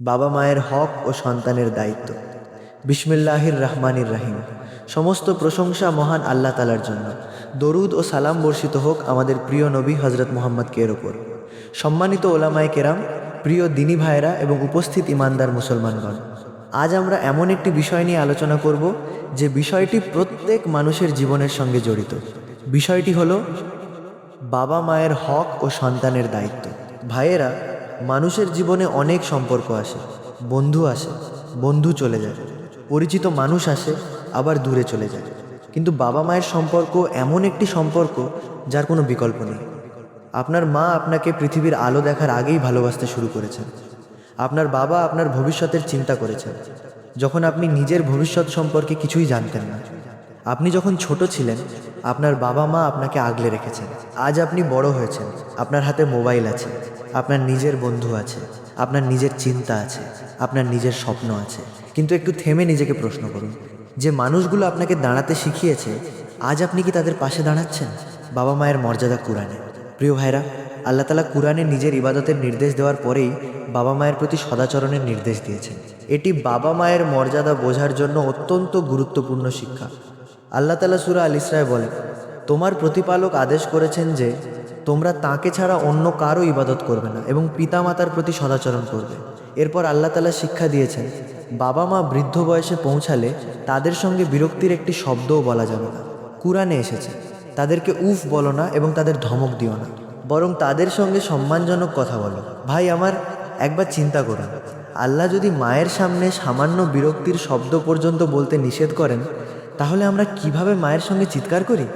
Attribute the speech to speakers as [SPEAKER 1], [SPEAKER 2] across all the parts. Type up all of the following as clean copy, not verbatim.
[SPEAKER 1] বাবা মায়ের হক ও সন্তানের দায়িত্ব। বিসমিল্লাহির রহমানির রহিম। সমস্ত প্রশংসা মহান আল্লাহ তালার জন্য। দরুদ ও সালাম বর্ষিত হোক আমাদের প্রিয় নবী হজরত মুহাম্মদের ওপর। সম্মানিত ওলামায়ে কেরাম, প্রিয় দিনী ভাইরা এবং উপস্থিত ইমানদার মুসলমানগণ, আজ আমরা এমন একটি বিষয় নিয়ে আলোচনা করব যে বিষয়টি প্রত্যেক মানুষের জীবনের সঙ্গে জড়িত। বিষয়টি হলো বাবা মায়ের হক ও সন্তানের দায়িত্ব। ভাইয়েরা, মানুষের জীবনে অনেক সম্পর্ক আসে, বন্ধু আসে, বন্ধু চলে যায়, পরিচিত মানুষ আসে, আবার দূরে চলে যায়। কিন্তু বাবা মায়ের সম্পর্ক এমন একটি সম্পর্ক যার কোনো বিকল্প নেই। আপনার মা আপনাকে পৃথিবীর আলো দেখার আগেই ভালোবাসতে শুরু করেছেন। আপনার বাবা আপনার ভবিষ্যতের চিন্তা করেছেন যখন আপনি নিজের ভবিষ্যৎ সম্পর্কে কিছুই জানতেন না। আপনি যখন ছোট ছিলেন, আপনার বাবা মা আপনাকে আগলে রেখেছেন। আজ আপনি বড় হয়েছেন, আপনার হাতে মোবাইল আছে, আপনার নিজের বন্ধু আছে, আপনার নিজের চিন্তা আছে, আপনার নিজের স্বপ্ন আছে। কিন্তু একটু থেমে নিজেকে প্রশ্ন করুন, যে মানুষগুলো আপনাকে দাঁড়াতে শিখিয়েছে, আজ আপনি কি তাদের পাশে দাঁড়াচ্ছেন? বাবা মায়ের মর্যাদা কুরআনে। প্রিয় ভাইরা, আল্লাহ তাআলা কুরআনে নিজের ইবাদতের নির্দেশ দেওয়ার পরেই বাবা মায়ের প্রতি সদাচরণের নির্দেশ দিয়েছেন। এটি বাবা মায়ের মর্যাদা বোঝার জন্য অত্যন্ত গুরুত্বপূর্ণ শিক্ষা। আল্লাহ তাআলা সূরা আল ইসরায় বলেন, তোমার প্রতিপালক আদেশ করেছেন যে তোমরা তাকে ছাড়া অন্য কারও ইবাদত করবে না এবং পিতামাতার প্রতি সদাচরণ করবে। এরপর আল্লাহ তাআলা শিক্ষা দিয়েছেন, বাবা মা বৃদ্ধ বয়সে পৌঁছালে তাদের সঙ্গে বিরক্তির একটি শব্দও বলা যাবে না। কুরআনে এসেছে, তাদেরকে উফ বলো না এবং তাদের ধমক দিও না, বরং তাদের সঙ্গে সম্মানজনক কথা বলো। ভাই আমার, একবার চিন্তা করুন, আল্লাহ যদি মায়ের সামনে সামান্য বিরক্তির শব্দ পর্যন্ত বলতে নিষেধ করেন, তাহলে আমরা কিভাবে মায়ের সঙ্গে চিৎকার করি?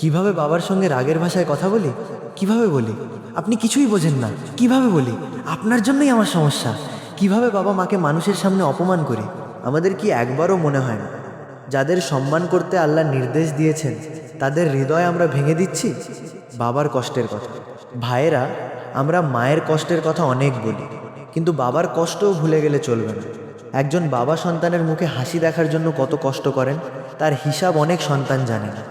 [SPEAKER 1] কিভাবে বাবার সঙ্গে রাগের ভাষায় কথা বলি? কিভাবে বলি, আপনি কিছুই বোঝেন না? কিভাবে বলি, আপনার জন্যই আমার সমস্যা? কিভাবে বাবা মাকে মানুষের সামনে অপমান করি? আমাদের কি একবারও মনে হয় না, যাদের সম্মান করতে আল্লাহ নির্দেশ দিয়েছেন তাদের হৃদয় আমরা ভেঙে দিচ্ছি? বাবার কষ্টের কথা। ভাইয়েরা, আমরা মায়ের কষ্টের কথা অনেক বলি, কিন্তু বাবার কষ্টও ভুলে গেলে চলবে না। একজন বাবা সন্তানের মুখে হাসি দেখার জন্য কত কষ্ট করেন তার হিসাব অনেক সন্তান জানে না।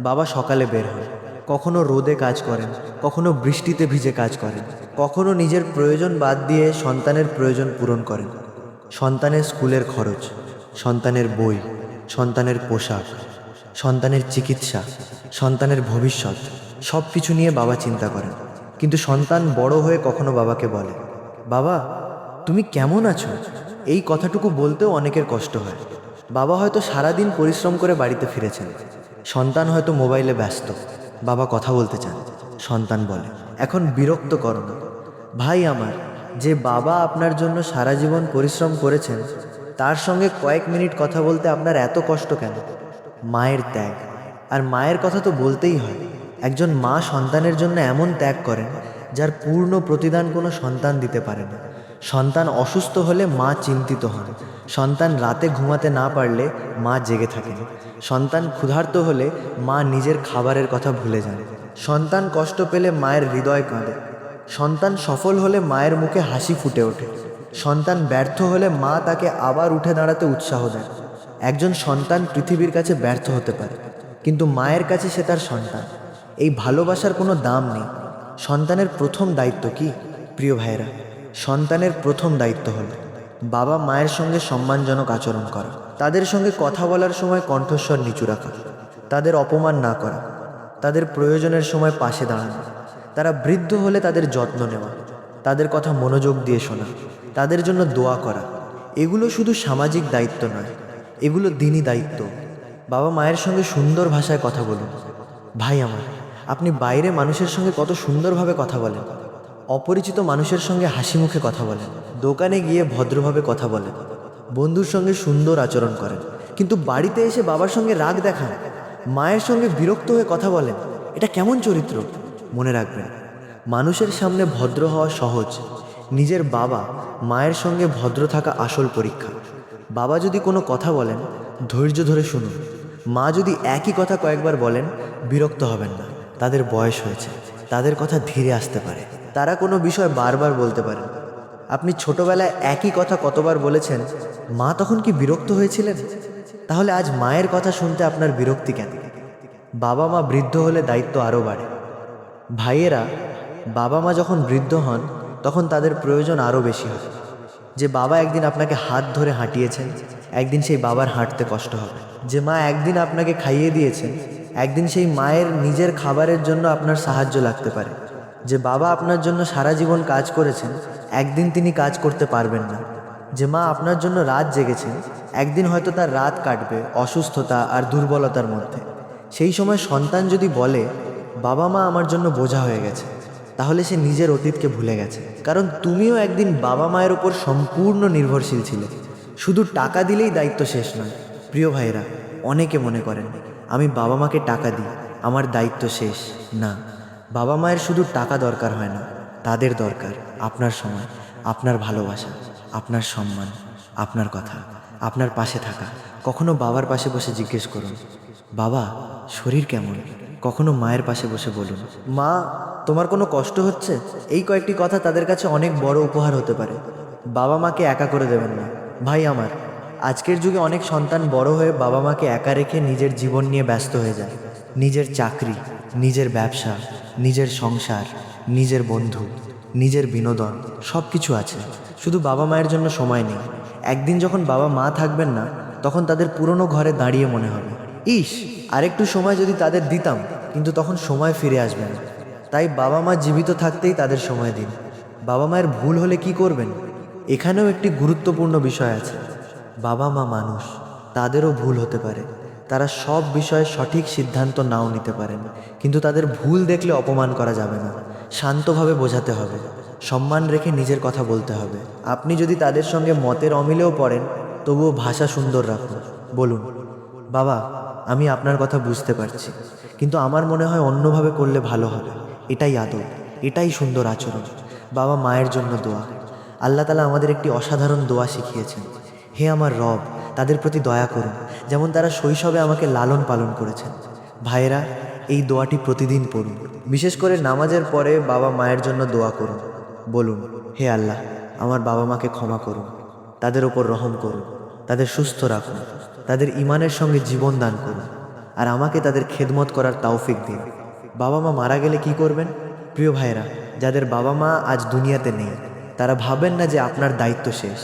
[SPEAKER 1] বাবা সকালে বের হয়, কখনো রোদে কাজ করেন, কখনো বৃষ্টিতে ভিজে কাজ করেন, কখনো নিজের প্রয়োজন বাদ দিয়ে সন্তানের প্রয়োজন পূরণ করেন। সন্তানের স্কুলের খরচ, সন্তানের বই, সন্তানের পোশাক, সন্তানের চিকিৎসা, সন্তানের ভবিষ্যৎ, সব কিছু নিয়ে বাবা চিন্তা করেন। কিন্তু সন্তান বড় হয়ে কখনো বাবাকে বলে, বাবা তুমি কেমন আছো? এই কথাটুকু বলতেও অনেকের কষ্ট হয়। বাবা হয়তো সারাদিন পরিশ্রম করে বাড়িতে ফিরেছেন, সন্তান হয়তো মোবাইলে ব্যস্ত। বাবা কথা বলতে চান, সন্তান বলে, এখন বিরক্ত করো না। ভাই আমার, যে বাবা আপনার জন্য সারা জীবন পরিশ্রম করেছেন, তার সঙ্গে কয়েক মিনিট কথা বলতে আপনার এত কষ্ট কেন? মায়ের ত্যাগ, আর মায়ের কথা তো বলতেই হয়। একজন মা সন্তানের জন্য এমন ত্যাগ করেন যার পূর্ণ প্রতিদান কোনো সন্তান দিতে পারে না। সন্তান অসুস্থ হলে মা চিন্তিত হন, সন্তান রাতে ঘুমাতে না পারলে মা জেগে থাকেন, সন্তান ক্ষুধার্ত হলে মা নিজের খাবারের কথা ভুলে যান, সন্তান কষ্ট পেলে মায়ের হৃদয় কাঁদে, সন্তান সফল হলে মায়ের মুখে হাসি ফুটে ওঠে, সন্তান ব্যর্থ হলে মা তাকে আবার উঠে দাঁড়াতে উৎসাহ দেন। একজন সন্তান পৃথিবীর কাছে ব্যর্থ হতে পারে, কিন্তু মায়ের কাছে সে তার সন্তান। এই ভালোবাসার কোনো দাম নেই। সন্তানের প্রথম দায়িত্ব কি? প্রিয় ভাইয়েরা, সন্তানের প্রথম দায়িত্ব হলো বাবা মায়ের সঙ্গে সম্মানজনক আচরণ করা, তাদের সঙ্গে কথা বলার সময় কণ্ঠস্বর নিচু রাখা, তাদের অপমান না করা, তাদের প্রয়োজনের সময় পাশে দাঁড়ানো, তারা বৃদ্ধ হলে তাদের যত্ন নেওয়া, তাদের কথা মনোযোগ দিয়ে শোনা, তাদের জন্য দোয়া করা। এগুলো শুধু সামাজিক দায়িত্ব নয়, এগুলো দিনী দায়িত্ব। বাবা মায়ের সঙ্গে সুন্দর ভাষায় কথা বলুন। ভাই আমার, আপনি বাইরে মানুষের সঙ্গে কত সুন্দরভাবে কথা বলেন, অপরিচিত মানুষের সঙ্গে হাসি মুখে কথা বলেন, দোকানে গিয়ে ভদ্রভাবে কথা বলেন, বন্ধুর সঙ্গে সুন্দর আচরণ করেন, কিন্তু বাড়িতে এসে বাবার সঙ্গে রাগ দেখান, মায়ের সঙ্গে বিরক্ত হয়ে কথা বলেন। এটা কেমন চরিত্র? মনে রাখবেন, মানুষের সামনে ভদ্র হওয়া সহজ, নিজের বাবা মায়ের সঙ্গে ভদ্র থাকা আসল পরীক্ষা। বাবা যদি কোনো কথা বলেন, ধৈর্য ধরে শুনুন। মা যদি একই কথা কয়েকবার বলেন, বিরক্ত হবেন না। তাদের বয়স হয়েছে, তাদের কথা ধীরে আসতে পারে, তারা কোনো বিষয় বারবার বলতে পারে। আপনি ছোটবেলায় একই কথা কতবার বলেছেন, মা তখন কি বিরক্ত হয়েছিলেন? তাহলে আজ মায়ের কথা শুনতে আপনার বিরক্তি কেন? বাবা মা বৃদ্ধ হলে দায়িত্ব আরও বাড়ে। ভাইয়েরা, বাবা মা যখন বৃদ্ধ হন তখন তাদের প্রয়োজন আরও বেশি হয়। যে বাবা একদিন আপনাকে হাত ধরে হাঁটিয়েছেন, একদিন সেই বাবার হাঁটতে কষ্ট হবে। যে মা একদিন আপনাকে খাইয়ে দিয়েছেন, একদিন সেই মায়ের নিজের খাবারের জন্য আপনার সাহায্য লাগতে পারে। যে বাবা আপনার জন্য সারা জীবন কাজ করেছেন, একদিন তিনি কাজ করতে পারবেন না। যে মা আপনার জন্য রাত জেগেছেন, একদিন হয়তো তার রাত কাটবে অসুস্থতা আর দুর্বলতার মধ্যে। সেই সময় সন্তান যদি বলে, বাবা মা আমার জন্য বোঝা হয়ে গেছে, তাহলে সে নিজের অতীতকে ভুলে গেছে। কারণ তুমিও একদিন বাবা মায়ের ওপর সম্পূর্ণ নির্ভরশীল ছিলে। শুধু টাকা দিলেই দায়িত্ব শেষ নয়। প্রিয় ভাইরা, অনেকে মনে করেন আমি বাবা মাকে টাকা দিই, আমার দায়িত্ব শেষ। না, বাবা মায়ের শুধু টাকা দরকার হয় না, তাদের দরকার আপনার সময়, আপনার ভালোবাসা, আপনার সম্মান, আপনার কথা, আপনার পাশে থাকা। কখনো বাবার পাশে বসে জিজ্ঞেস করুন, বাবা শরীর কেমন? কখনো মায়ের পাশে বসে বলুন, মা তোমার কোনো কষ্ট হচ্ছে? এই কয়েকটি কথা তাদের কাছে অনেক বড় উপহার হতে পারে। বাবা মাকে একা করে দেবেন না। ভাই আমার, আজকের যুগে অনেক সন্তান বড় হয়ে বাবা মাকে একা রেখে নিজের জীবন নিয়ে ব্যস্ত হয়ে যায়। নিজের চাকরি, নিজের ব্যবসা, নিজের সংসার, নিজের বন্ধু, নিজের বিনোদন, সব কিছু আছে, শুধু বাবা মায়ের জন্য সময় নেই। একদিন যখন বাবা মা থাকবেন না, তখন তাদের পুরনো ঘরে দাঁড়িয়ে মনে হবে, ইস আরেকটু সময় যদি তাদের দিতাম, কিন্তু তখন সময় ফিরে আসবে না। তাই বাবা মা জীবিত থাকতেই তাদের সময় দিন। বাবা মায়ের ভুল হলে কি করবেন? এখানেও একটি গুরুত্বপূর্ণ বিষয় আছে। বাবা মা মানুষ, তাদেরও ভুল হতে পারে। তারা সব বিষয়ে সঠিক সিদ্ধান্ত নাও নিতে পারেন, কিন্তু তাদের ভুল দেখলে অপমান করা যাবে না। শান্তভাবে বোঝাতে হবে, সম্মান রেখে নিজের কথা বলতে হবে। আপনি যদি তাদের সঙ্গে মতের অমিলেও পড়েন, তবুও ভাষা সুন্দর রাখুন। বলুন, বাবা আমি আপনার কথা বুঝতে পারছি, কিন্তু আমার মনে হয় অন্যভাবে করলে ভালো হবে। এটাই আদব, এটাই সুন্দর আচরণ। বাবা মায়ের জন্য দোয়া। আল্লাহ তাআলা আমাদের একটি অসাধারণ দোয়া শিখিয়েছেন, হে আমার রব, তাদের প্রতি দয়া করুন, যেমন তারা শৈশবে আমাকে লালন পালন করেছেন। ভাইয়েরা, এই দোয়াটি প্রতিদিন পড়ুন। বিশেষ করে নামাজের পরে বাবা মায়ের জন্য দোয়া করুন। বলুন, হে আল্লাহ, আমার বাবা মাকে ক্ষমা করুন, তাদের ওপর রহম করুন, তাদের সুস্থ রাখুন, তাদের ঈমানের সঙ্গে জীবন দান করুন, আর আমাকে তাদের খেদমত করার তৌফিক দিন। বাবা মা মারা গেলে কি করবেন? প্রিয় ভাইরা, যাদের বাবা মা আজ দুনিয়াতে নেই, তারা ভাবেন না যে আপনার দায়িত্ব শেষ।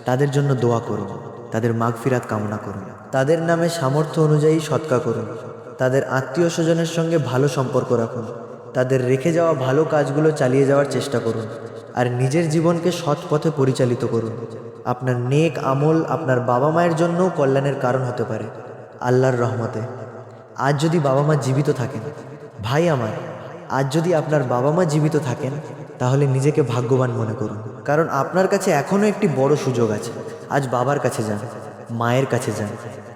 [SPEAKER 1] তাদের জন্য দোয়া করুন, তাদের মাগফিরাত কামনা করুন, তাদের নামে সামর্থ্য অনুযায়ী সদকা করুন, তাদের আত্মীয় স্বজনের সঙ্গে ভালো সম্পর্ক রাখুন, তাদের রেখে যাওয়া ভালো কাজগুলো চালিয়ে যাওয়ার চেষ্টা করুন, আর নিজের জীবনকে সৎ পথে পরিচালিত করুন। আপনার নেক আমল আপনার বাবা মায়ের জন্যও কল্যাণের কারণ হতে পারে আল্লাহর রহমতে। আজ যদি বাবা মা জীবিত থাকেন, ভাই আমার, আজ যদি আপনার বাবা মা জীবিত থাকেন, তাহলে নিজেকে ভাগ্যবান মনে করুন, কারণ আপনার কাছে এখনও একটি বড় সুযোগ আছে। আজ বাবার কাছে যান, মায়ের কাছে যান,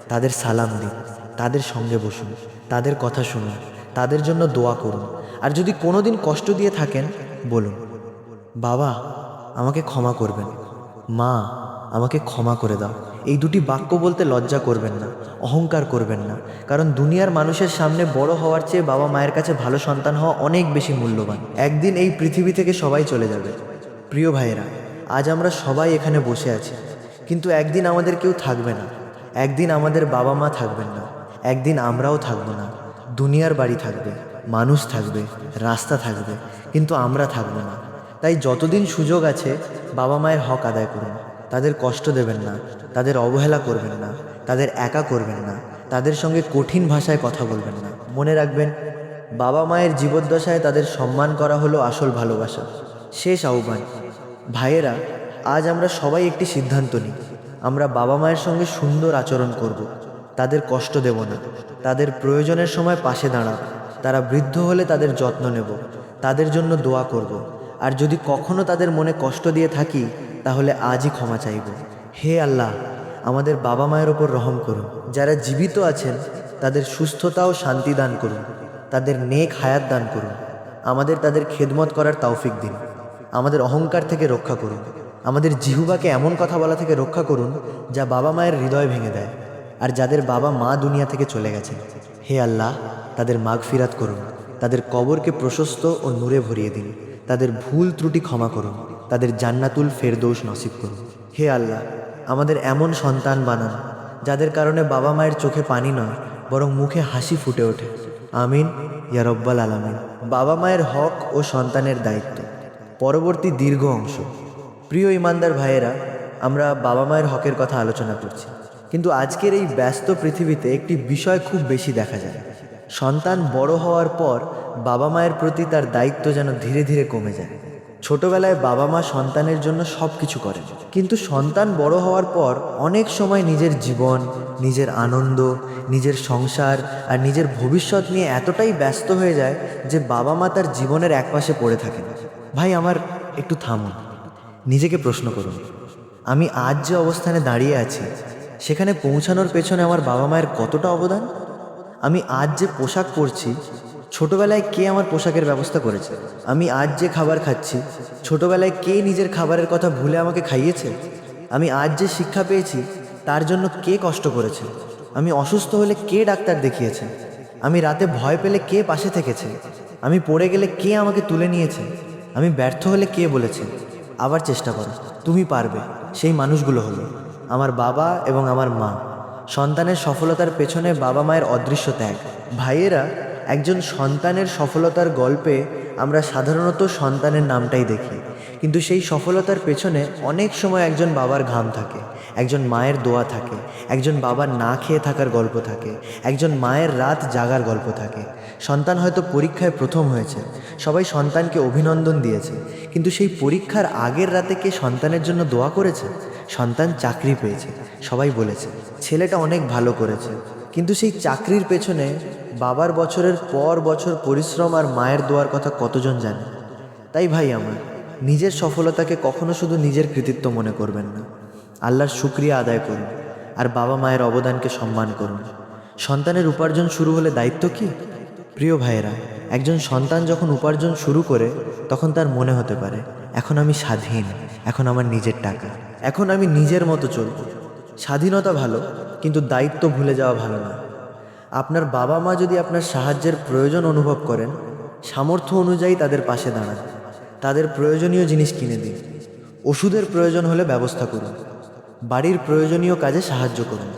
[SPEAKER 1] তাদের সালাম দিন, তাদের সঙ্গে বসুন, তাদের কথা শুনুন, তাদের জন্য দোয়া করুন। আর যদি কোনোদিন কষ্ট দিয়ে থাকেন, বলুন, বাবা আমাকে ক্ষমা করবেন, মা আমাকে ক্ষমা করে দাও। এই দুটি বাক্য বলতে লজ্জা করবেন না, অহংকার করবেন না, কারণ দুনিয়ার মানুষের সামনে বড় হওয়ার চেয়ে বাবা মায়ের কাছে ভালো সন্তান হওয়া অনেক বেশি মূল্যবান। একদিন এই পৃথিবী থেকে সবাই চলে যাবে। প্রিয় ভাইয়েরা, আজ আমরা সবাই এখানে বসে আছি, কিন্তু একদিন আমাদের কেউ থাকবে না। একদিন আমাদের বাবা মা থাকবেন না, একদিন আমরাও থাকবো না। দুনিয়ার বাড়ি থাকবে, মানুষ থাকবে, রাস্তা থাকবে, কিন্তু আমরা থাকবো না। তাই যতদিন সুযোগ আছে বাবা মায়ের হক আদায় করুন। তাদের কষ্ট দেবেন না, তাদের অবহেলা করবেন না, তাদের একা করবেন না, তাদের সঙ্গে কঠিন ভাষায় কথা বলবেন না। মনে রাখবেন, বাবা মায়ের জীবদ্দশায় তাদের সম্মান করা হলো আসল ভালোবাসা। শেষ আহ্বান, ভাইয়েরা, আজ আমরা সবাই একটি সিদ্ধান্ত নিই। আমরা বাবা মায়ের সঙ্গে সুন্দর আচরণ করব, তাদের কষ্ট দেব না, তাদের প্রয়োজনের সময় পাশে দাঁড়াব। তারা বৃদ্ধ হলে তাদের যত্ন নেব, তাদের জন্য দোয়া করব। আর যদি কখনো তাদের মনে কষ্ট দিয়ে থাকি, তাহলে আজই ক্ষমা চাইব। হে আল্লাহ, আমাদের বাবা মায়ের ওপর রহম করুন। যারা জীবিত আছেন তাদের সুস্থতা ও শান্তি দান করুন, তাদের নেক হায়াত দান করুন। আমাদের তাদের খেদমত করার তৌফিক দিন। আমাদের অহংকার থেকে রক্ষা করুন। আমাদের জিহ্বাকে এমন কথা বলা থেকে রক্ষা করুন যা বাবা মায়ের হৃদয় ভেঙে দেয়। আর যাদের বাবা মা দুনিয়া থেকে চলে গেছেন, হে আল্লাহ, তাদের মাগফিরাত করুন, তাদের কবরকে প্রশস্ত ও নূরে ভরিয়ে দিন, তাদের ভুল ত্রুটি ক্ষমা করুন, তাদের জান্নাতুল ফেরদৌস নসিব করুন। হে আল্লাহ, আমাদের এমন সন্তান বানান যাদের কারণে বাবা মায়ের চোখে পানি নয়, বরং মুখে হাসি ফুটে ওঠে। আমিন ইয়া রব্বাল আলামিন। বাবা মায়ের হক ও সন্তানের দায়িত্ব, পরবর্তী দীর্ঘ অংশ। প্রিয় ইমানদার ভাইয়েরা, আমরা বাবা মায়ের হকের কথা আলোচনা করছি, কিন্তু আজকের এই ব্যস্ত পৃথিবীতে একটি বিষয় খুব বেশি দেখা যায়। সন্তান বড় হওয়ার পর বাবা মায়ের প্রতি তার দায়িত্ব যেন ধীরে ধীরে কমে যায়। ছোটবেলায় বাবা মা সন্তানের জন্য সব কিছু করেন, কিন্তু সন্তান বড় হওয়ার পর অনেক সময় নিজের জীবন, নিজের আনন্দ, নিজের সংসার আর নিজের ভবিষ্যৎ নিয়ে এতটাই ব্যস্ত হয়ে যায় যে বাবা মা তার জীবনের একপাশে পড়ে থাকেন। ভাই আমার, একটু থামুন, নিজেকে প্রশ্ন করুন, আমি আজ যে অবস্থানে দাঁড়িয়ে আছি সেখানে পৌঁছানোর পেছনে আমার বাবা মায়ের কতটা অবদান? আমি আজ যে পোশাক পরছি, ছোটবেলায় কে আমার পোশাকের ব্যবস্থা করেছে? আমি আজ যে খাবার খাচ্ছি, ছোটবেলায় কে নিজের খাবারের কথা ভুলে আমাকে খাইয়েছে? আমি আজ যে শিক্ষা পেয়েছি তার জন্য কে কষ্ট করেছে? আমি অসুস্থ হলে কে ডাক্তার দেখিয়েছে? আমি রাতে ভয় পেলে কে পাশে থেকেছে? আমি পড়ে গেলে কে আমাকে তুলে নিয়েছে? আমি ব্যর্থ হলে কে বলেছে আবার চেষ্টা করো, তুমি পারবে? সেই মানুষগুলো হলো আমার বাবা এবং আমার মা। সন্তানের সফলতার পেছনে বাবা মায়ের অদৃশ্য ত্যাগ। ভাইয়েরা, একজন সন্তানের সফলতার গল্পে আমরা সাধারণত সন্তানের নামটাই দেখি, কিন্তু সেই সফলতার পেছনে অনেক সময় একজন বাবার ঘাম থাকে, একজন মায়ের দোয়া থাকে, একজন বাবার না খেয়ে থাকার গল্প থাকে, একজন মায়ের রাত জাগার গল্প থাকে। সন্তান হয়তো পরীক্ষায় প্রথম হয়েছে, সবাই সন্তানকে অভিনন্দন দিয়েছে, কিন্তু সেই পরীক্ষার আগের রাতে কে সন্তানের জন্য দোয়া করেছে? সন্তান চাকরি পেয়েছে, সবাই বলেছে ছেলেটা অনেক ভালো করেছে, কিন্তু সেই চাকরির পেছনে বাবার বছরের পর বছর পরিশ্রম আর মায়ের দোয়ার কথা কতজন জানে? তাই ভাই আমার, নিজের সফলতাকে কখনো শুধু নিজের কৃতিত্ব মনে করবেন না, আল্লাহর শুকরিয়া আদায় করুন আর বাবা মায়ের অবদানকে সম্মান করুন। সন্তানের উপার্জন শুরু হলে দায়িত্ব কি? প্রিয় ভাইয়েরা, একজন সন্তান যখন উপার্জন শুরু করে তখন তার মনে হতে পারে এখন আমি স্বাধীন, এখন আমার নিজের টাকা, এখন আমি নিজের মতো চলব। স্বাধীনতা ভালো, কিন্তু দায়িত্ব ভুলে যাওয়া ভালো না। আপনার বাবা মা যদি আপনার সাহায্যের প্রয়োজন অনুভব করেন, সামর্থ্য অনুযায়ী তাদের পাশে দাঁড়ান, তাদের প্রয়োজনীয় জিনিস কিনে দিন, ওষুধের প্রয়োজন হলে ব্যবস্থা করুন, বাড়ির প্রয়োজনীয় কাজে সাহায্য করুন,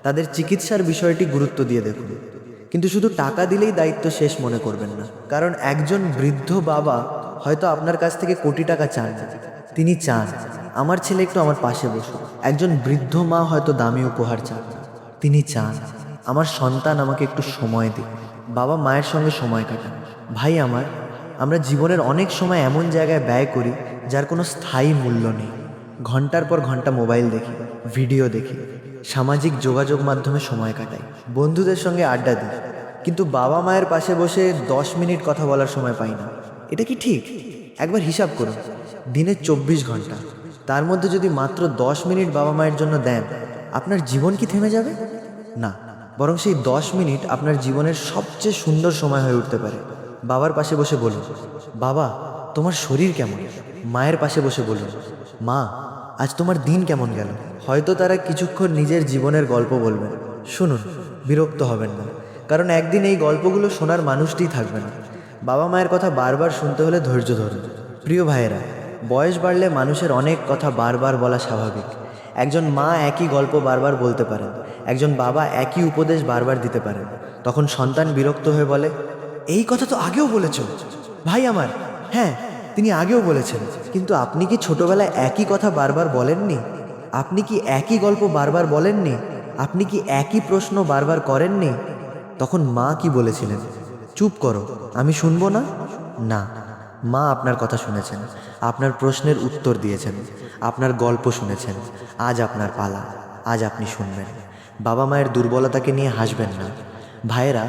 [SPEAKER 1] তাদের চিকিৎসার বিষয়টি গুরুত্ব দিয়ে দেখুন। কিন্তু শুধু টাকা দিলেই দায়িত্ব শেষ মনে করবেন না, কারণ একজন বৃদ্ধ বাবা হয়তো আপনার কাছ থেকে কোটি টাকা চান না, তিনি চান আমার ছেলে একটু আমার পাশে বসুক। একজন বৃদ্ধ মা হয়তো দামি উপহার চান না, তিনি চান আমার সন্তান আমাকে একটু সময় দিক। বাবা মায়ের সঙ্গে সময় কাটান। ভাই আমার, আমরা জীবনের অনেক সময় এমন জায়গায় ব্যয় করি যার কোনো স্থায়ী মূল্য নেই। ঘন্টার পর ঘন্টা মোবাইল দেখি, ভিডিও দেখি, সামাজিক যোগাযোগ মাধ্যমে সময় কাটাই, বন্ধুদের সঙ্গে আড্ডা দিই, কিন্তু বাবা মায়ের পাশে বসে 10 মিনিট কথা বলার সময় পাই না। এটা কি ঠিক? একবার হিসাব করুন, দিনে 24 ঘন্টা, তার মধ্যে যদি মাত্র 10 মিনিট বাবা মায়ের জন্য দেন, আপনার জীবন কি থেমে যাবে? না, বরং সেই 10 মিনিট আপনার জীবনের সবচেয়ে সুন্দর সময় হয়ে উঠতে পারে। বাবার পাশে বসে বলুন, বাবা তোমার শরীর কেমন? মায়ের পাশে বসে বলুন, মা আজ তোমার দিন কেমন গেল? হয়তো তারা কিছুক্ষণ নিজের জীবনের গল্প বলবেন। শুনুন, বিরক্ত হবেন না, কারণ একদিন এই গল্পগুলো শোনার মানুষটিই থাকবে না। বাবা মায়ের কথা বারবার শুনতে হলে ধৈর্য ধরুন। প্রিয় ভাইয়েরা, বয়স বাড়লে মানুষের অনেক কথা বারবার বলা স্বাভাবিক। একজন মা একই গল্প বারবার বলতে পারেন, একজন বাবা একই উপদেশ বারবার দিতে পারেন। তখন সন্তান বিরক্ত হয়ে বলে, এই কথা তো আগেও বলেছ। ভাই আমার, হ্যাঁ তিনি আগেও বলেছেন, কিন্তু আপনি কি ছোটবেলায় একই কথা বারবার বলেননি? আপনি কি একই গল্প বারবার বলেননি? আপনি কি একই প্রশ্ন বারবার করেননি? তখন মা কি বলেছিলেন? চুপ করো, আমি শুনবো না? না, মা আপনার কথা শুনেছেন, আপনার প্রশ্নের উত্তর দিয়েছেন, আপনার গল্প শুনেছেন। আজ আপনার পালা, আজ আপনি শুনবেন। বাবা মায়ের দুর্বলতাকে নিয়ে হাসবেন না। ভাইয়েরা,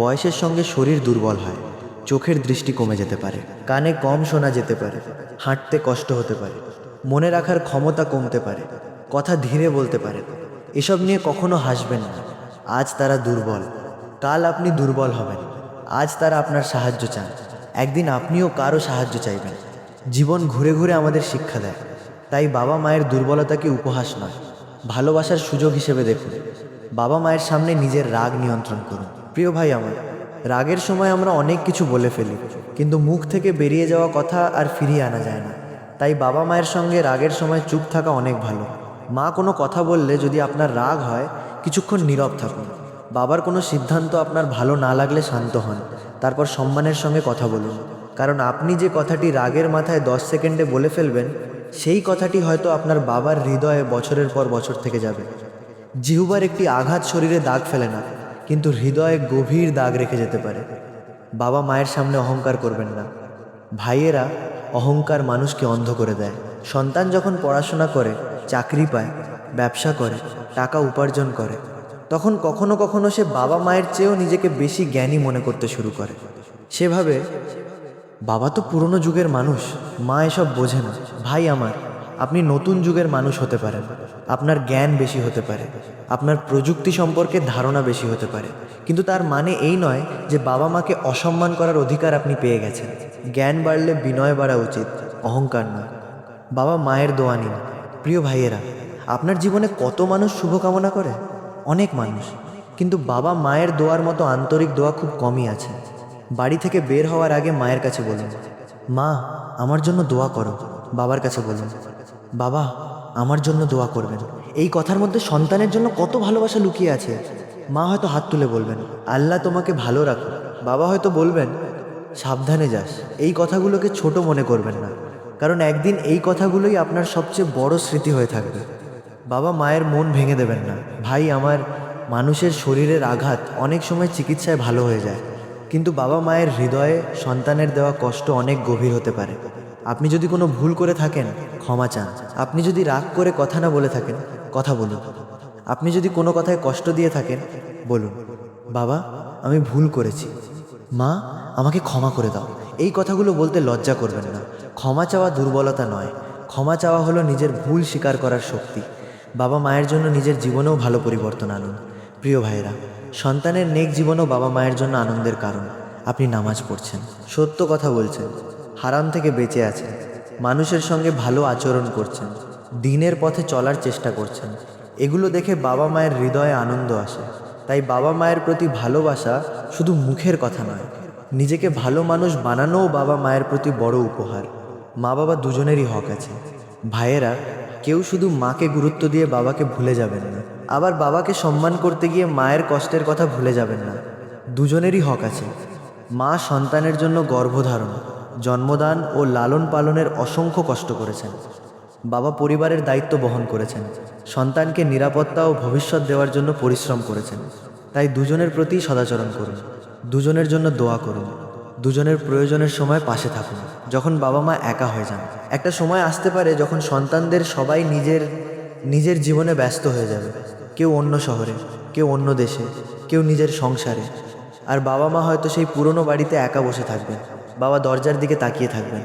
[SPEAKER 1] বয়সের সঙ্গে শরীর দুর্বল হয়, চোখের দৃষ্টি কমে যেতে পারে, কানে কম শোনা যেতে পারে, হাঁটতে কষ্ট হতে পারে, মনে রাখার ক্ষমতা কমতে পারে, কথা ধীরে বলতে পারে। এসব নিয়ে কখনো হাসবেন না। আজ তারা দুর্বল, কাল আপনি দুর্বল হবেন। আজ তারা আপনার সাহায্য চান, একদিন আপনিও কারো সাহায্য চাইবেন। জীবন ঘুরে ঘুরে আমাদের শিক্ষা দেয়, তাই বাবা মায়ের দুর্বলতাকে উপহাস নয়, ভালোবাসার সুযোগ হিসেবে দেখুন। বাবা মায়ের সামনে নিজের রাগ নিয়ন্ত্রণ করুন। প্রিয় ভাই আমার, রাগের সময় আমরা অনেক কিছু বলে ফেলি, কিন্তু মুখ থেকে বেরিয়ে যাওয়া কথা আর ফিরিয়ে আনা যায় না। তাই বাবা মায়ের সঙ্গে রাগের সময় চুপ থাকা অনেক ভালো। মা কোনো কথা বললে যদি আপনার রাগ হয়, কিছুক্ষণ নীরব থাকুন। বাবার কোনো সিদ্ধান্ত আপনার ভালো না লাগলে শান্ত হন, তারপর সম্মানের সঙ্গে কথা বলুন, কারণ আপনি যে কথাটি রাগের মাথায় 10 সেকেন্ডে বলে ফেলবেন, সেই কথাটি হয়তো আপনার বাবার হৃদয়ে বছরের পর বছর থেকে যাবে। জিহ্বার একটি আঘাত শরীরে দাগ ফেলে না, কিন্তু হৃদয়ে গভীর দাগ রেখে যেতে পারে। বাবা মায়ের সামনে অহংকার করবেন না। ভাইয়েরা, অহংকার মানুষকে অন্ধ করে দেয়। সন্তান যখন পড়াশোনা করে, চাকরি পায়, ব্যবসা করে, টাকা উপার্জন করে, তখন কখনো কখনো সে বাবা মায়ের চেয়েও নিজেকে বেশি জ্ঞানী মনে করতে শুরু করে। সেভাবে বাবা তো পুরনো যুগের মানুষ, মা এসব বোঝে না। ভাই আমার, আপনি নতুন যুগের মানুষ হতে পারেন। আপনার জ্ঞান বেশি হতে পারে, আপনার প্রযুক্তি সম্পর্কে ধারণা বেশি হতে পারে, কিন্তু তার মানে এই নয় যে বাবা মাকে অসম্মান করার অধিকার আপনি পেয়ে গেছেন। জ্ঞান বাড়লে বিনয় বাড়া উচিত, অহংকার না। বাবা মায়ের দোয়া নিন। প্রিয় ভাইয়েরা, আপনার জীবনে কত মানুষ শুভকামনা করে? অনেক মানুষ, কিন্তু বাবা মায়ের দোয়ার মতো আন্তরিক দোয়া খুব কমই আছে। বাড়ি থেকে বের হওয়ার আগে মায়ের কাছে বলুন, মা আমার জন্য দোয়া করো। বাবার কাছে বলুন, বাবা আমার জন্য দোয়া করবেন। এই কথার মধ্যে সন্তানের জন্য কত ভালোবাসা লুকিয়ে আছে। মা হয়তো হাত তুলে বলবেন, আল্লাহ তোমাকে ভালো রাখো। বাবা হয়তো বলবেন, সাবধানে যাস। এই কথাগুলোকে ছোট মনে করবেন না, কারণ একদিন এই কথাগুলোই আপনার সবচেয়ে বড় স্মৃতি হয়ে থাকবে। বাবা মায়ের মন ভেঙে দেবেন না। ভাই আমার, মানুষের শরীরের আঘাত অনেক সময় চিকিৎসায় ভালো হয়ে যায়, কিন্তু বাবা মায়ের হৃদয়ে সন্তানের দেওয়া কষ্ট অনেক গভীর হতে পারে। আপনি যদি কোনো ভুল করে থাকেন, ক্ষমা চান। আপনি যদি রাগ করে কথা না বলে থাকেন, কথা বলুন। আপনি যদি কোনো কথায় কষ্ট দিয়ে থাকেন, বলুন, বাবা আমি ভুল করেছি, মা আমাকে ক্ষমা করে দাও। এই কথাগুলো বলতে লজ্জা করবেন না। ক্ষমা চাওয়া দুর্বলতা নয়, ক্ষমা চাওয়া হলো নিজের ভুল স্বীকার করার শক্তি। বাবা মায়ের জন্য নিজের জীবনেও ভালো পরিবর্তন আনুন। প্রিয় ভাইয়েরা, সন্তানের নেক জীবনও বাবা মায়ের জন্য আনন্দের কারণ। আপনি নামাজ পড়ছেন, সত্য কথা বলছেন, হারাম থেকে বেঁচে আছেন, মানুষের সঙ্গে ভালো আচরণ করছেন, দিনের পথে চলার চেষ্টা করছেন। এগুলো দেখে বাবা মায়ের হৃদয়ে আনন্দ আসে। তাই বাবা মায়ের প্রতি ভালোবাসা শুধু মুখের কথা নয়, নিজেকে ভালো মানুষ বানানোও বাবা মায়ের প্রতি বড় উপহার। মা বাবা দুজনেরই হক আছে। ভাইয়েরা, কেউ শুধু মাকে গুরুত্ব দিয়ে বাবাকে ভুলে যাবেন না, আবার বাবাকে সম্মান করতে গিয়ে মায়ের কষ্টের কথা ভুলে যাবেন না। দুজনেরই হক আছে। মা সন্তানের জন্য গর্ভধারণ, জন্মদান ও লালন পালনের অসংখ্য কষ্ট করেছেন। বাবা পরিবারের দায়িত্ব বহন করেছেন, সন্তানকে নিরাপত্তা ও ভবিষ্যৎ দেওয়ার জন্য পরিশ্রম করেছেন। তাই দুজনের প্রতি সদাচরণ করুন, দুজনের জন্য দোয়া করুন, দুজনের প্রয়োজনের সময় পাশে থাকুন। যখন বাবা মা একা হয়ে যান, একটা সময় আসতে পারে যখন সন্তানদের সবাই নিজের নিজের জীবনে ব্যস্ত হয়ে যাবে। কেউ অন্য শহরে, কেউ অন্য দেশে, কেউ নিজের সংসারে। আর বাবা মা হয়তো সেই পুরনো বাড়িতে একা বসে থাকবেন। বাবা দরজার দিকে তাকিয়ে থাকবেন,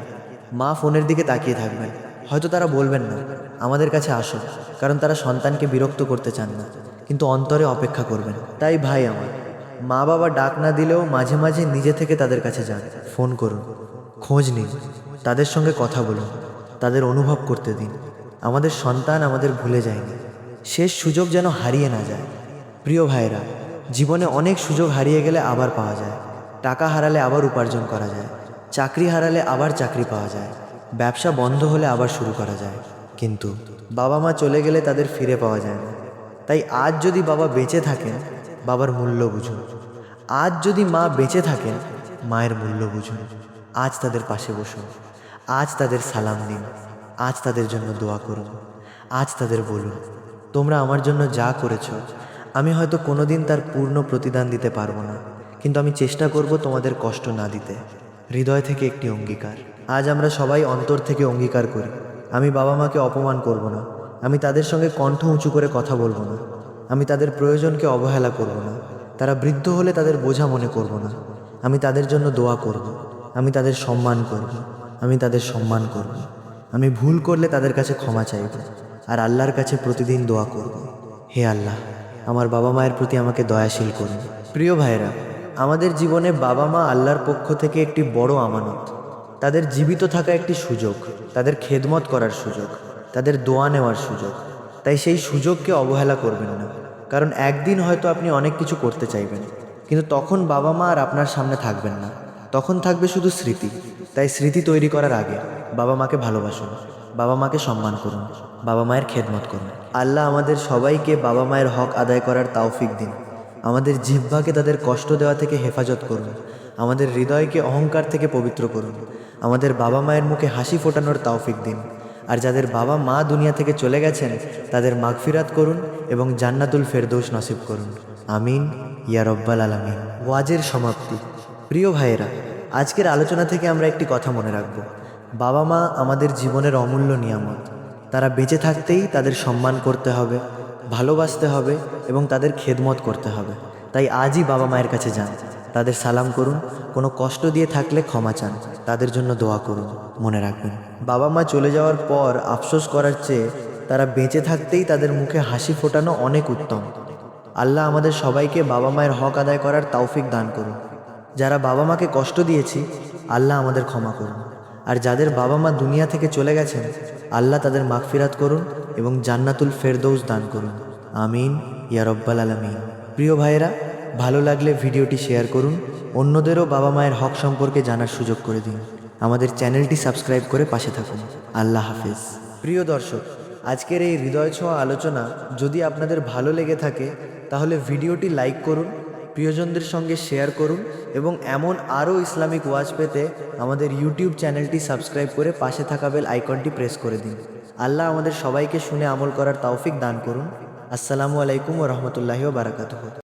[SPEAKER 1] মা ফোনের দিকে তাকিয়ে থাকবেন। হয়তো তারা বলবেন না, আমাদের কাছে আসো, কারণ তারা সন্তানকে বিরক্ত করতে চান না, কিন্তু অন্তরে অপেক্ষা করবেন। তাই ভাই আমার, মা বাবা ডাক না দিলেও মাঝে মাঝে নিজে থেকে তাদের কাছে যান, ফোন করুন, খোঁজ নিন, তাদের সঙ্গে কথা বলুন, তাদের অনুভব করতে দিন। আমাদের সন্তান আমাদের ভুলে যায়নি, শেষ সুযোগ যেন হারিয়ে না যায়। প্রিয় ভাইরা, জীবনে অনেক সুযোগ হারিয়ে গেলে আবার পাওয়া যায়। টাকা হারালে আবার উপার্জন করা যায়, চাকরি হারালে আবার চাকরি পাওয়া যায়, ব্যবসা বন্ধ হলে আবার শুরু করা যায়, কিন্তু বাবা মা চলে গেলে তাদের ফিরে পাওয়া যায় না। তাই আজ যদি বাবা বেঁচে থাকেন, বাবার মূল্য বুঝুন। আজ যদি মা বেঁচে থাকেন, মায়ের মূল্য বুঝুন। আজ তাদের পাশে বসুন, আজ তাদের সালাম দিন, আজ তাদের জন্য দোয়া করুন। আজ তাদের বলুন, তোমরা আমার জন্য যা করেছ, আমি হয়তো কোনোদিন তার পূর্ণ প্রতিদান দিতে পারবো না, কিন্তু আমি চেষ্টা করব তোমাদের কষ্ট না দিতে। হৃদয় থেকে একটি অঙ্গীকার। আজ আমরা সবাই অন্তর থেকে অঙ্গীকার করি, আমি বাবা মাকে অপমান করব না, আমি তাদের সঙ্গে কণ্ঠ উঁচু করে কথা বলবো না, আমি তাদের প্রয়োজনকে অবহেলা করব না, তারা বৃদ্ধ হলে তাদের বোঝা মনে করব না, আমি তাদের জন্য দোয়া করব, আমি তাদের সম্মান করব, আমি তাদের সম্মান করব, আমি ভুল করলে তাদের কাছে ক্ষমা চাইব, আর আল্লাহর কাছে প্রতিদিন দোয়া করব, হে আল্লাহ আমার বাবা মায়ের প্রতি আমাকে দয়াশীল করুন। প্রিয় ভাইরা, আমাদের জীবনে বাবা মা আল্লাহর পক্ষ থেকে একটি বড় আমানত। তাদের জীবিত থাকা একটি সুযোগ, তাদের খেদমত করার সুযোগ, তাদের দোয়া নেওয়ার সুযোগ। তাই সেই সুযোগকে অবহেলা করবেন না, কারণ একদিন হয়তো আপনি অনেক কিছু করতে চাইবেন, কিন্তু তখন বাবা মা আর আপনার সামনে থাকবেন না, তখন থাকবে শুধু স্মৃতি। তাই স্মৃতি তৈরি করার আগে বাবা মাকে ভালোবাসুন, বাবা মাকে সম্মান করুন, বাবা মায়ের খেদমত করুন। আল্লাহ আমাদের সবাইকে বাবা মায়ের হক আদায় করার তৌফিক দিন। আমাদের জিহ্বাকে তাদের কষ্ট দেওয়া থেকে হেফাজত করুন। আমাদের হৃদয়কে অহংকার থেকে পবিত্র করুন। আমাদের বাবা মায়ের মুখে হাসি ফোটানোর তৌফিক দিন। আর যাদের বাবা মা দুনিয়া থেকে চলে গেছেন তাদের মাগফিরাত করুন এবং জান্নাতুল ফেরদৌস নসিব করুন। আমিন ইয়া রব্বাল আলামিন। ওয়াজের সমাপ্তি। প্রিয় ভাইয়েরা, আজকের আলোচনা থেকে আমরা একটি কথা মনে রাখব। বাবা মা আমাদের জীবনের অমূল্য নিয়ামত। তারা বেঁচে থাকতেই তাদের সম্মান করতে হবে, ভালোবাসতে হবে এবং তাদের খেদমত করতে হবে। তাই আজই বাবা মায়ের কাছে যান, তাদের সালাম করুন, কোনো কষ্ট দিয়ে থাকলে ক্ষমা চান, তাদের জন্য দোয়া করুন। মনে রাখবেন, বাবা মা চলে যাওয়ার পর আফসোস করার চেয়ে তারা বেঁচে থাকতেই তাদের মুখে হাসি ফোটানো অনেক উত্তম। আল্লাহ আমাদের সবাইকে বাবা মায়ের হক আদায় করার তৌফিক দান করুন। যারা বাবা মাকে কষ্ট দিয়েছি, আল্লাহ আমাদের ক্ষমা করুন। আর যাদের বাবা মা দুনিয়া থেকে চলে গেছেন, আল্লাহ তাদের মাগফিরাত করুন এবং জান্নাতুল ফেরদৌস দান করুন। আমিন ইয়া রব্বাল আলামিন। প্রিয় ভাইয়েরা, ভালো লাগলে ভিডিওটি শেয়ার করুন, অন্যদেরও বাবা মায়ের হক সম্পর্কে জানার সুযোগ করে দিন। আমাদের চ্যানেলটি সাবস্ক্রাইব করে পাশে থাকুন। আল্লাহ হাফেজ। প্রিয় দর্শক, আজকের এই হৃদয় ছোঁয়া আলোচনা যদি আপনাদের ভালো লেগে থাকে তাহলে ভিডিওটি লাইক করুন, প্রিয়জনদের সঙ্গে শেয়ার করুন এবং এমন আরও ইসলামিক ওয়াজ পেতে আমাদের ইউটিউব চ্যানেলটি সাবস্ক্রাইব করে পাশে থাকা বেল আইকনটি প্রেস করে দিন। আল্লাহ আমাদের সবাইকে শুনে আমল করার তৌফিক দান করুন। আসসালামু আলাইকুম ওয়া রাহমাতুল্লাহি ওয়া বারাকাতুহু।